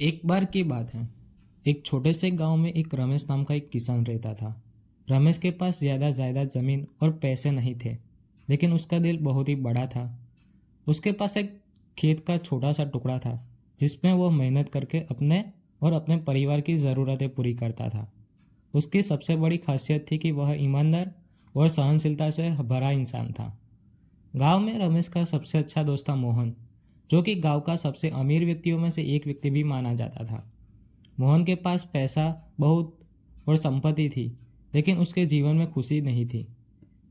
एक बार की बात है। एक छोटे से गांव में एक रमेश नाम का एक किसान रहता था। रमेश के पास ज़्यादा जायदाद ज़मीन और पैसे नहीं थे, लेकिन उसका दिल बहुत ही बड़ा था। उसके पास एक खेत का छोटा सा टुकड़ा था, जिसमें वो मेहनत करके अपने और अपने परिवार की ज़रूरतें पूरी करता था। उसकी सबसे बड़ी खासियत थी कि वह ईमानदार और सहनशीलता से भरा इंसान था। गांव में रमेश का सबसे अच्छा दोस्त था मोहन, जो कि गांव का सबसे अमीर व्यक्तियों में से एक व्यक्ति भी माना जाता था। मोहन के पास पैसा बहुत और संपत्ति थी, लेकिन उसके जीवन में खुशी नहीं थी।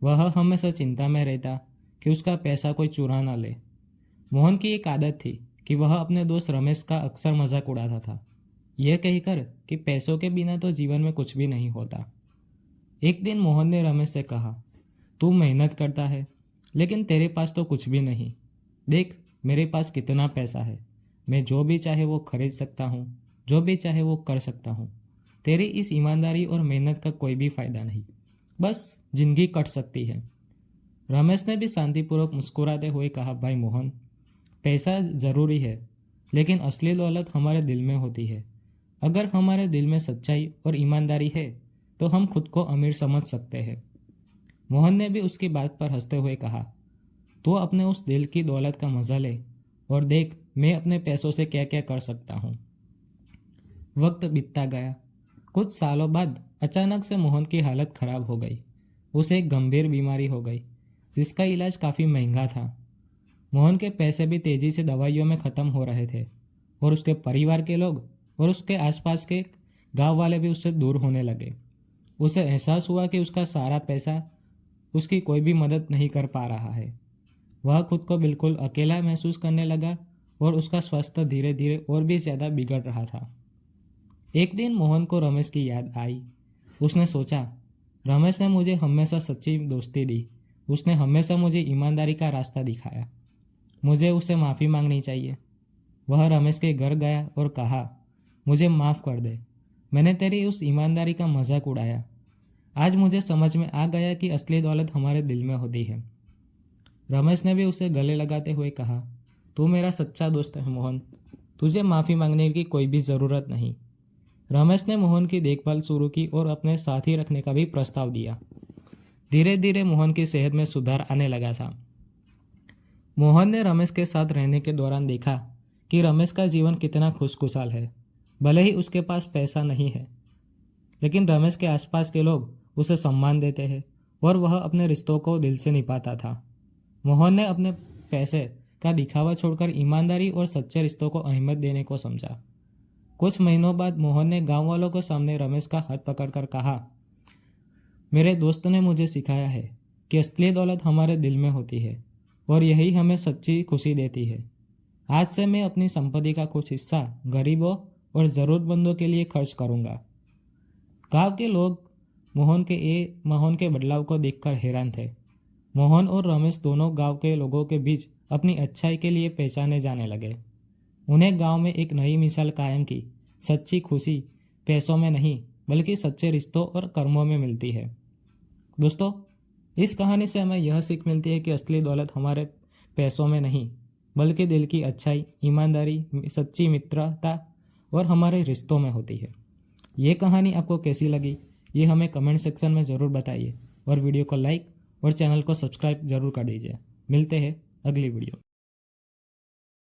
वह हमेशा चिंता में रहता कि उसका पैसा कोई चुरा ना ले। मोहन की एक आदत थी कि वह अपने दोस्त रमेश का अक्सर मजाक उड़ाता था, यह कहकर कि पैसों के बिना तो जीवन में कुछ भी नहीं होता। एक दिन मोहन ने रमेश से कहा, तू मेहनत करता है, लेकिन तेरे पास तो कुछ भी नहीं। देख, मेरे पास कितना पैसा है। मैं जो भी चाहे वो खरीद सकता हूँ, जो भी चाहे वो कर सकता हूँ। तेरी इस ईमानदारी और मेहनत का कोई भी फायदा नहीं, बस जिंदगी कट सकती है। रमेश ने भी शांतिपूर्वक मुस्कुराते हुए कहा, भाई मोहन, पैसा ज़रूरी है, लेकिन असली दौलत हमारे दिल में होती है। अगर हमारे दिल में सच्चाई और ईमानदारी है, तो हम खुद को अमीर समझ सकते हैं। मोहन ने भी उसकी बात पर हंसते हुए कहा, तो अपने उस दिल की दौलत का मजा ले और देख मैं अपने पैसों से क्या क्या कर सकता हूँ। वक्त बीतता गया। कुछ सालों बाद अचानक से मोहन की हालत खराब हो गई। उसे एक गंभीर बीमारी हो गई, जिसका इलाज काफ़ी महंगा था। मोहन के पैसे भी तेजी से दवाइयों में ख़त्म हो रहे थे, और उसके परिवार के लोग और उसके आसपास के गांव वाले भी उससे दूर होने लगे। उसे एहसास हुआ कि उसका सारा पैसा उसकी कोई भी मदद नहीं कर पा रहा है। वह खुद को बिल्कुल अकेला महसूस करने लगा और उसका स्वास्थ्य धीरे धीरे और भी ज़्यादा बिगड़ रहा था। एक दिन मोहन को रमेश की याद आई। उसने सोचा, रमेश ने मुझे हमेशा सच्ची दोस्ती दी। उसने हमेशा मुझे ईमानदारी का रास्ता दिखाया। मुझे उससे माफ़ी मांगनी चाहिए। वह रमेश के घर गया और कहा, मुझे माफ़ कर दे। मैंने तेरी उस ईमानदारी का मजाक उड़ाया। आज मुझे समझ में आ गया कि असली दौलत हमारे दिल में होती है। रमेश ने भी उसे गले लगाते हुए कहा, तू मेरा सच्चा दोस्त है मोहन, तुझे माफ़ी मांगने की कोई भी ज़रूरत नहीं। रमेश ने मोहन की देखभाल शुरू की और अपने साथ ही रखने का भी प्रस्ताव दिया। धीरे धीरे मोहन की सेहत में सुधार आने लगा था। मोहन ने रमेश के साथ रहने के दौरान देखा कि रमेश का जीवन कितना खुशखुशाल है। भले ही उसके पास पैसा नहीं है, लेकिन रमेश के आसपास के लोग उसे सम्मान देते हैं और वह अपने रिश्तों को दिल से निभाता था। मोहन ने अपने पैसे का दिखावा छोड़कर ईमानदारी और सच्चे रिश्तों को अहमियत देने को समझा। कुछ महीनों बाद मोहन ने गांव वालों के सामने रमेश का हाथ पकड़कर कहा, मेरे दोस्त ने मुझे सिखाया है कि असली दौलत हमारे दिल में होती है और यही हमें सच्ची खुशी देती है। आज से मैं अपनी संपत्ति का कुछ हिस्सा गरीबों और ज़रूरतमंदों के लिए खर्च करूंगा। गांव के लोग मोहन के बदलाव को देखकर हैरान थे। मोहन और रमेश दोनों गांव के लोगों के बीच अपनी अच्छाई के लिए पहचाने जाने लगे। उन्हें गांव में एक नई मिसाल कायम की। सच्ची खुशी पैसों में नहीं, बल्कि सच्चे रिश्तों और कर्मों में मिलती है। दोस्तों, इस कहानी से हमें यह सीख मिलती है कि असली दौलत हमारे पैसों में नहीं, बल्कि दिल की अच्छाई, ईमानदारी, सच्ची मित्रता और हमारे रिश्तों में होती है। ये कहानी आपको कैसी लगी, ये हमें कमेंट सेक्शन में ज़रूर बताइए और वीडियो को लाइक और चैनल को सब्सक्राइब जरूर कर दीजिए। मिलते हैं अगली वीडियो।